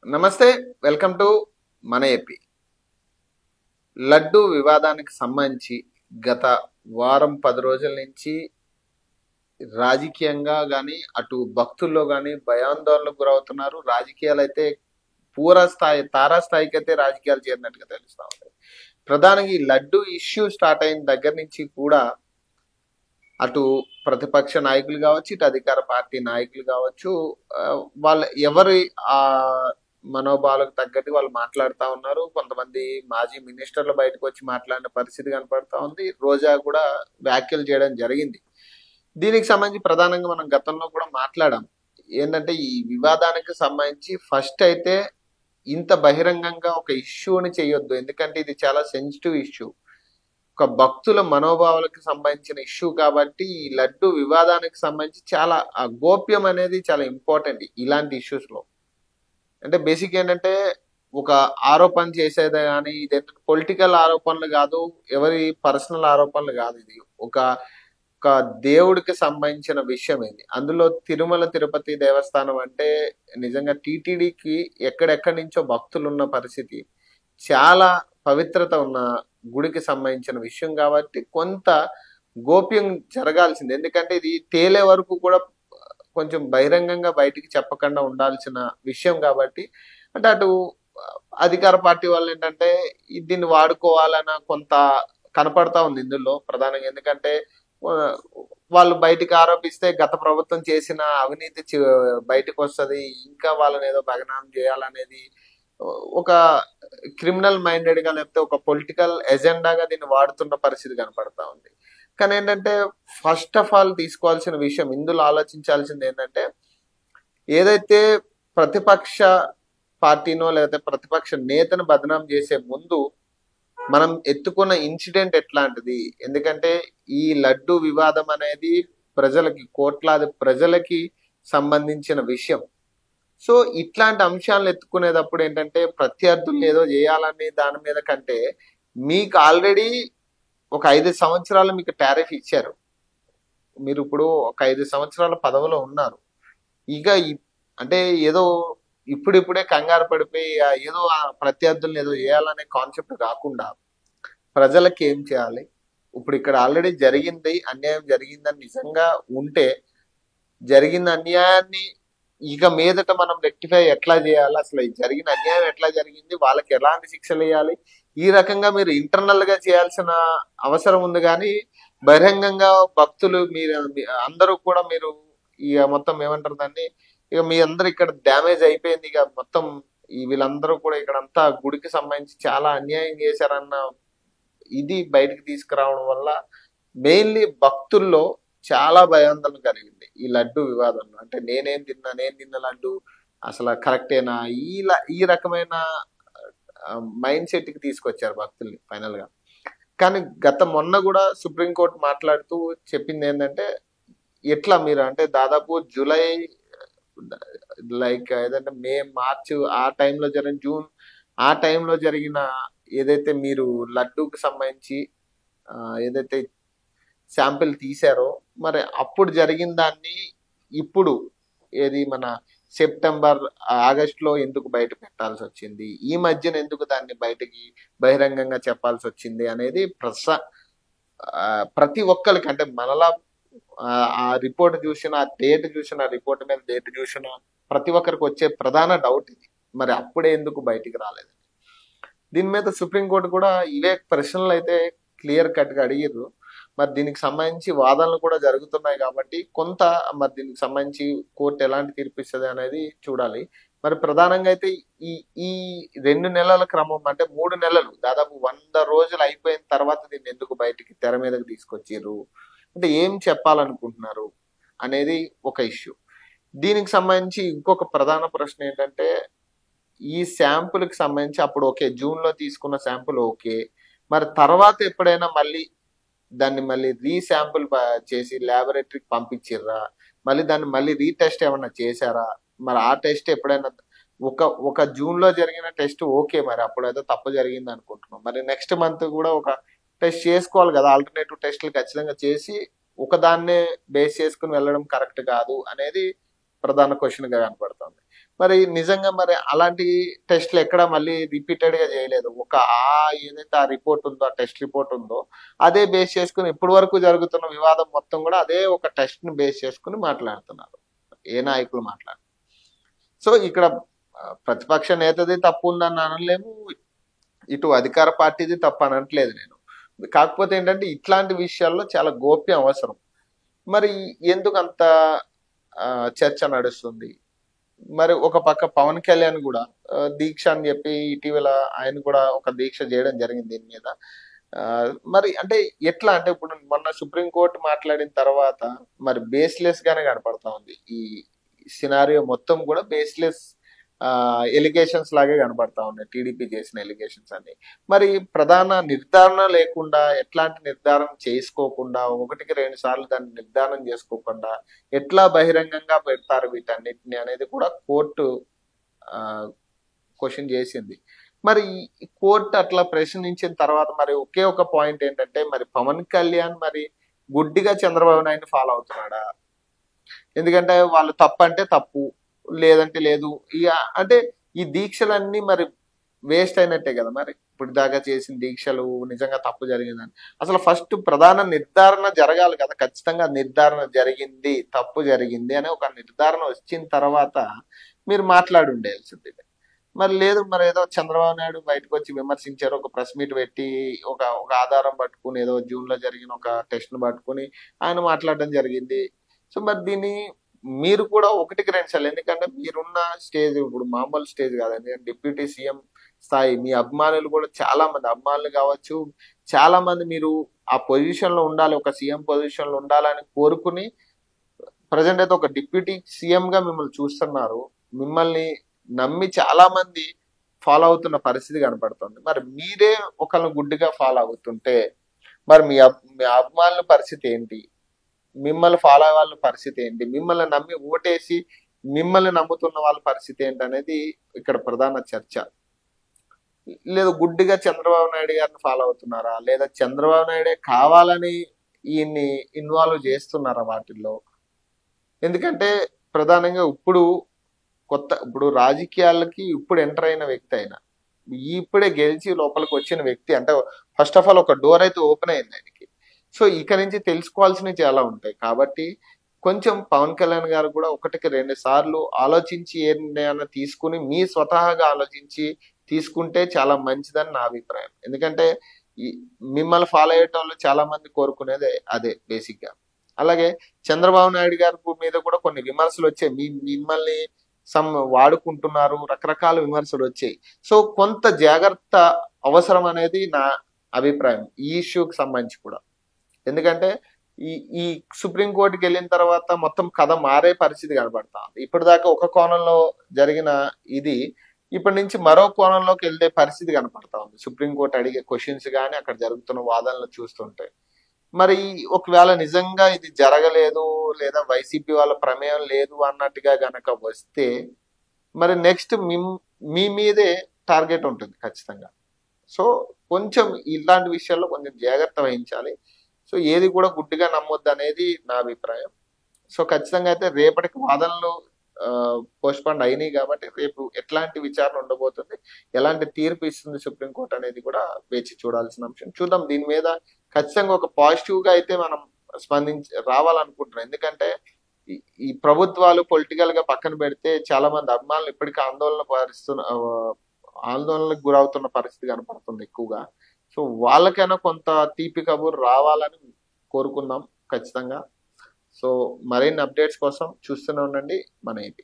నమస్తే. Welcome to మన AP. Laddu వివాదానికి సంబంధించి గత వారం 10 రోజుల నుంచి రాజకీయంగా గాని, అటు భక్తుల్లో గాని భయాందోళనకు గురవుతున్నారు. రాజకీయాలు అయితే తారాస్థాయికి అయితే రాజకీయాలు చేరినట్టుగా తెలుస్తా ఉంది. ప్రధానంగా ఈ లడ్డు ఇష్యూ స్టార్ట్ అయిన దగ్గర నుంచి కూడా అటు ప్రతిపక్ష నాయకులు కావచ్చు, ఇటు అధికార పార్టీ నాయకులు కావచ్చు, వాళ్ళ ఎవరి ఆ మనోభావాలకు తగ్గట్టు వాళ్ళు మాట్లాడుతూ ఉన్నారు. కొంతమంది మాజీ మినిస్టర్లు బయటకు వచ్చి మాట్లాడిన పరిస్థితి కనపడతా ఉంది. రోజా కూడా వ్యాఖ్యలు చేయడం జరిగింది. దీనికి సంబంధించి ప్రధానంగా మనం గతంలో కూడా మాట్లాడాం. ఏంటంటే ఈ వివాదానికి సంబంధించి ఫస్ట్ అయితే ఇంత బహిరంగంగా ఒక ఇష్యూని చేయొద్దు, ఎందుకంటే ఇది చాలా సెన్సిటివ్ ఇష్యూ, ఒక భక్తుల మనోభావాలకు సంబంధించిన ఇష్యూ కాబట్టి ఈ లడ్డు వివాదానికి సంబంధించి చాలా గోప్యం అనేది చాలా ఇంపార్టెంట్ ఇలాంటి ఇష్యూస్ లో. అంటే బేసిక్ ఏంటంటే ఒక ఆరోపణ చేసేదే కానీ ఇది పొలిటికల్ ఆరోపణలు కాదు, ఎవరి పర్సనల్ ఆరోపణలు కాదు. ఇది ఒక ఒక దేవుడికి సంబంధించిన విషయం ఇది. అందులో తిరుమల తిరుపతి దేవస్థానం అంటే నిజంగా టీటీడీకి ఎక్కడెక్కడి నుంచో భక్తులు ఉన్న పరిస్థితి, చాలా పవిత్రత ఉన్న గుడికి సంబంధించిన విషయం కాబట్టి కొంత గోప్యం జరగాల్సింది. ఎందుకంటే ఇది తేలే వరకు కూడా కొంచెం బహిరంగంగా బయటికి చెప్పకుండా ఉండాల్సిన విషయం కాబట్టి, అంటే అటు అధికార పార్టీ వాళ్ళు ఏంటంటే దీన్ని వాడుకోవాలన్న కొంత కనపడతా ఉంది ఇందులో ప్రధానంగా. ఎందుకంటే వాళ్ళు బయటికి ఆరోపిస్తే గత ప్రభుత్వం చేసిన అవినీతి బయటకు వస్తుంది, ఇంకా వాళ్ళని ఏదో బదనాం చేయాలనేది ఒక క్రిమినల్ మైండెడ్ గా లేకపోతే ఒక పొలిటికల్ ఎజెండాగా దీన్ని వాడుతున్న పరిస్థితి కనపడతా ఉంది. కానీ ఏంటంటే ఫస్ట్ ఆఫ్ ఆల్ తీసుకోవాల్సిన విషయం, ఇందులో ఆలోచించాల్సింది ఏంటంటే ఏదైతే ప్రతిపక్ష పార్టీనో లేకపోతే ప్రతిపక్ష నేతను బదనాం చేసే ముందు మనం ఎత్తుకున్న ఇన్సిడెంట్ ఎట్లాంటిది. ఎందుకంటే ఈ లడ్డు వివాదం అనేది ప్రజలకి, కోట్లాది ప్రజలకి సంబంధించిన విషయం. సో ఇట్లాంటి అంశాలను ఎత్తుకునేటప్పుడు ఏంటంటే ప్రత్యర్థులు ఏదో చేయాలని దాని మీద కంటే మీకు ఆల్రెడీ ఒక 5 సంవత్సరాలు మీకు టారిఫ్ ఇచ్చారు, మీరు ఇప్పుడు ఒక 5 సంవత్సరాల పదవిలో ఉన్నారు. ఇక అంటే ఏదో ఇప్పుడిప్పుడే కంగారు పడిపోయి ఏదో ఆ ప్రత్యర్థులను ఏదో చేయాలనే కాన్సెప్ట్ కాకుండా ప్రజలకి ఏం చేయాలి, ఇప్పుడు ఇక్కడ ఆల్రెడీ జరిగింది, అన్యాయం జరిగిందని నిజంగా ఉంటే జరిగిన అన్యాయాన్ని ఇక మీదట మనం రెక్టిఫై ఎట్లా చేయాలి, అసలు జరిగిన అన్యాయం ఎట్లా జరిగింది, వాళ్ళకి ఎలాంటి శిక్షలు వేయాలి, ఈ రకంగా మీరు ఇంటర్నల్ గా చేయాల్సిన అవసరం ఉంది. కానీ బహిరంగంగా భక్తులు మీరు అందరూ కూడా మీరు ఇక మొత్తం ఏమంటారు దాన్ని, ఇక మీ అందరు ఇక్కడ డ్యామేజ్ అయిపోయింది, ఇక మొత్తం వీళ్ళందరూ కూడా ఇక్కడ అంతా గుడికి సంబంధించి చాలా అన్యాయం చేశారన్న ఇది బయటకు తీసుకురావడం వల్ల మెయిన్లీ భక్తుల్లో చాలా భయాందోళన కలిగింది ఈ లడ్డు వివాదంలో. అంటే నేను తిన్న లడ్డు అసలు కరెక్టేనా, ఈ రకమైన మైండ్ సెట్ కి తీసుకొచ్చారు భక్తుల్ని ఫైనల్ గా. కానీ మొన్న కూడా సుప్రీంకోర్టు మాట్లాడుతూ చెప్పింది ఏంటంటే ఎట్లా మీరు అంటే దాదాపు జూలై ఏదంటే మే మార్చ్ ఆ టైంలో జరిగిన జూన్ ఆ టైంలో జరిగిన ఏదైతే మీరు లడ్డూకి సంబంధించి ఏదైతే శాంపిల్ తీశారో, మరి అప్పుడు జరిగిన దాన్ని ఇప్పుడు ఏది మన సెప్టెంబర్ ఆగస్టులో ఎందుకు బయట పెట్టాల్సి వచ్చింది, ఈ మధ్యన ఎందుకు దాన్ని బయటకి బహిరంగంగా చెప్పాల్సి వచ్చింది అనేది ప్రతి ఒక్కరికి, అంటే మనలా ఆ రిపోర్ట్ చూసిన, ఆ డేట్ చూసిన, ఆ రిపోర్ట్ మీద డేట్ చూసిన ప్రతి ఒక్కరికి వచ్చే ప్రధాన డౌట్ ఇది, మరి అప్పుడే ఎందుకు బయటికి రాలేదు. దీని మీద సుప్రీంకోర్టు కూడా ఇవే ప్రశ్నలు అయితే క్లియర్ కట్ గా అడిగారు. మరి దీనికి సంబంధించి వాదనలు కూడా జరుగుతున్నాయి కాబట్టి కొంత మరి దీనికి సంబంధించి కోర్టు ఎలాంటి తీర్పిస్తుంది అనేది చూడాలి. మరి ప్రధానంగా అయితే ఈ ఈ 2 నెలల క్రమం, అంటే 3 నెలలు దాదాపు 100 రోజులు అయిపోయిన తర్వాత దీన్ని ఎందుకు బయటికి తెర మీదకి తీసుకొచ్చారు, అంటే ఏం చెప్పాలనుకుంటున్నారు అనేది ఒక ఇష్యూ. దీనికి సంబంధించి ఇంకొక ప్రధాన ప్రశ్న ఏంటంటే ఈ శాంపుల్ కి సంబంధించి అప్పుడు ఓకే, జూన్ లో తీసుకున్న శాంపుల్ ఓకే, మరి తర్వాత ఎప్పుడైనా దాన్ని మళ్ళీ రీశాంపుల్ చేసి ల్యాబొరేటరీకి పంపించిర్రా, మళ్ళీ దాన్ని మళ్ళీ రీటెస్ట్ ఏమన్నా చేశారా, మరి ఆ టెస్ట్ ఎప్పుడైనా ఒక జూన్ లో జరిగిన టెస్ట్ ఓకే, మరి అప్పుడైతే తప్పు జరిగింది అనుకుంటున్నాం, మరి నెక్స్ట్ మంత్ కూడా ఒక టెస్ట్ చేసుకోవాలి కదా, ఆల్టర్నేటివ్ టెస్టులు ఖచ్చితంగా చేసి ఒకదాన్నే బేస్ చేసుకుని వెళ్ళడం కరెక్ట్ కాదు అనేది ప్రధాన క్వశ్చన్ గా కనపడుతుంది. మరి నిజంగా మరి అలాంటి టెస్ట్లు ఎక్కడ మళ్ళీ రిపీటెడ్ గా చేయలేదు. ఏదైతే ఆ రిపోర్ట్ ఉందో, ఆ టెస్ట్ రిపోర్ట్ ఉందో అదే బేస్ చేసుకుని ఇప్పటి వరకు జరుగుతున్న వివాదం మొత్తం కూడా అదే ఒక టెస్ట్ ని బేస్ చేసుకుని మాట్లాడుతున్నారు ఏ నాయకులు మాట్లాడు. సో ఇక్కడ ప్రతిపక్ష నేతది తప్పు ఉందని అనలేము, ఇటు అధికార పార్టీది తప్పు అనట్లేదు నేను. కాకపోతే ఏంటంటే ఇట్లాంటి విషయాల్లో చాలా గోప్యం అవసరం. మరి ఎందుకు అంత చర్చ నడుస్తుంది? మరి ఒక పక్క పవన్ కళ్యాణ్ కూడా దీక్ష అని చెప్పి ఇటీవల ఆయన కూడా ఒక దీక్ష చేయడం జరిగింది దీని మీద. మరి అంటే ఎట్లా అంటే ఇప్పుడు మొన్న సుప్రీంకోర్టు మాట్లాడిన తర్వాత మరి బేస్లెస్ గానే కనపడతా ఉంది ఈ సినారియో మొత్తం కూడా బేస్లెస్ ఎలిగేషన్స్ లాగే కనబడతా ఉన్నాయి టీడీపీ చేసిన ఎలిగేషన్స్ అన్ని. మరి ప్రధాన నిర్ధారణ లేకుండా, ఎట్లాంటి నిర్ధారణ చేసుకోకుండా, ఒకటికి 2 సార్లు దాన్ని నిర్ధారణ చేసుకోకుండా ఎట్లా బహిరంగంగా పెడతారు వీటన్నిటిని అనేది కూడా కోర్టు క్వశ్చన్ చేసింది. మరి ఈ కోర్టు అట్లా ప్రశ్నించిన తర్వాత మరి ఒకే ఒక పాయింట్ ఏంటంటే మరి పవన్ కళ్యాణ్ మరి గుడ్డిగా చంద్రబాబు నాయుడు ఫాలో అవుతున్నాడా? ఎందుకంటే వాళ్ళు తప్పు అంటే తప్పు, లేదంటే లేదు. ఇక అంటే ఈ దీక్షలన్నీ మరి వేస్ట్ అయినట్టే కదా. మరి ఇప్పుడు దాకా చేసిన దీక్షలు నిజంగా తప్పు జరిగిందని అసలు ఫస్ట్ ప్రధాన నిర్ధారణ జరగాలి కదా. ఖచ్చితంగా నిర్ధారణ జరిగింది, తప్పు జరిగింది అనే ఒక నిర్ధారణ వచ్చిన తర్వాత మీరు మాట్లాడి ఉండేయాల్సింది. మరి లేదు, మరి ఏదో చంద్రబాబు నాయుడు బయటకు వచ్చి విమర్శించారు, ఒక ప్రెస్ మీట్ పెట్టి ఒక ఒక ఆధారం పట్టుకుని ఏదో జూన్ లో జరిగిన ఒక టెస్ట్ ను పట్టుకుని ఆయన మాట్లాడడం జరిగింది. సో మరి దీన్ని మీరు కూడా 1-2 సార్లు, ఎందుకంటే మీరున్న స్టేజ్ ఇప్పుడు మామూలు స్టేజ్ కాదండి, డిప్యూటీ సీఎం స్థాయి. మీ అభిమానులు కూడా చాలా మంది అభిమానులు కావచ్చు, చాలా మంది మీరు ఆ పొజిషన్ లో ఉండాలి, ఒక సీఎం పొజిషన్ లో ఉండాలని కోరుకుని ప్రజెంట్ అయితే ఒక డిప్యూటీ సీఎం గా మిమ్మల్ని చూస్తున్నారు. మిమ్మల్ని నమ్మి చాలా మంది ఫాలో అవుతున్న పరిస్థితి కనపడుతుంది. మరి మీరే ఒకళ్ళని గుడ్డిగా ఫాలో అవుతుంటే మరి మీ అభిమానుల పరిస్థితి ఏంటి? మిమ్మల్ని ఫాలో అయ్యే వాళ్ళ పరిస్థితి ఏంటి? మిమ్మల్ని నమ్మి ఓటేసి మిమ్మల్ని నమ్ముతున్న వాళ్ళ పరిస్థితి ఏంటి అనేది ఇక్కడ ప్రధాన చర్చ. లేదు గుడ్డిగా చంద్రబాబు నాయుడు గారిని ఫాలో అవుతున్నారా, లేదా చంద్రబాబు నాయుడే కావాలని ఈయన్ని ఇన్వాల్వ్ చేస్తున్నారా వాటిల్లో? ఎందుకంటే ప్రధానంగా ఇప్పుడు రాజకీయాలకి ఇప్పుడు ఎంటర్ అయిన వ్యక్తి అయినా, ఇప్పుడే గెలిచి లోపలికి వచ్చిన వ్యక్తి అంటే ఫస్ట్ ఆఫ్ ఆల్ ఒక డోర్ అయితే ఓపెన్ అయింది ఆయనకి. సో ఇక నుంచి తెలుసుకోవాల్సినవి చాలా ఉంటాయి. కాబట్టి కొంచెం పవన్ కళ్యాణ్ గారు కూడా 1-2 సార్లు ఆలోచించి ఏ నిర్ణయాన్ని తీసుకుని మీ స్వతహాగా ఆలోచించి తీసుకుంటే చాలా మంచిదని నా అభిప్రాయం. ఎందుకంటే మిమ్మల్ని ఫాలో అయ్యేటోళ్ళు చాలా మంది కోరుకునేదే అదే బేసిక్ గా. అలాగే చంద్రబాబు నాయుడు గారి మీద కూడా కొన్ని విమర్శలు వచ్చాయి, మిమ్మల్ని వాడుకుంటున్నారు, రకరకాల విమర్శలు వచ్చాయి. సో కొంత జాగ్రత్త అవసరం అనేది నా అభిప్రాయం ఈ ఇష్యూకి సంబంధించి కూడా. ఎందుకంటే ఈ సుప్రీంకోర్టుకి వెళ్ళిన తర్వాత మొత్తం కథ మారే పరిస్థితి కనబడతా ఉంది. ఇప్పటిదాకా ఒక కోణంలో జరిగిన ఇది ఇప్పటి నుంచి మరో కోణంలోకి వెళ్తే పరిస్థితి కనపడతా ఉంది. సుప్రీంకోర్టు అడిగే క్వశ్చన్స్ కానీ అక్కడ జరుగుతున్న వాదనలు చూస్తుంటే మరి ఒకవేళ నిజంగా ఇది జరగలేదు, లేదా వైసీపీ వాళ్ళ ప్రమేయం లేదు అన్నట్టుగా గనక వస్తే మరి నెక్స్ట్ మీ మీదే టార్గెట్ ఉంటుంది ఖచ్చితంగా. సో కొంచెం ఇలాంటి విషయాల్లో కొంచెం జాగ్రత్త వహించాలి. సో ఏది కూడా గుడ్డిగా నమ్మొద్దు అనేది నా అభిప్రాయం. సో ఖచ్చితంగా అయితే రేపటికి వాదనలు పోస్ట్పోన్ అయినాయి కాబట్టి రేపు ఎట్లాంటి విచారణ ఉండబోతుంది, ఎలాంటి తీర్పు ఇస్తుంది సుప్రీంకోర్టు అనేది కూడా వేచి చూడాల్సిన అంశం. చూద్దాం, దీని మీద ఖచ్చితంగా ఒక పాజిటివ్ గా అయితే మనం రావాలనుకుంటున్నాం. ఎందుకంటే ఈ ప్రభుత్వాలు పొలిటికల్ గా పక్కన పెడితే చాలా మంది అభిమానులు ఇప్పటికీ ఆందోళనకు గురవుతున్న పరిస్థితి కనపడుతుంది ఎక్కువగా. సో వాళ్ళకైనా కొంత తీపి కబురు రావాలని కోరుకుందాం ఖచ్చితంగా. సో మరిన్ని అప్డేట్స్ కోసం చూస్తూనే ఉండండి మన ఏపీ.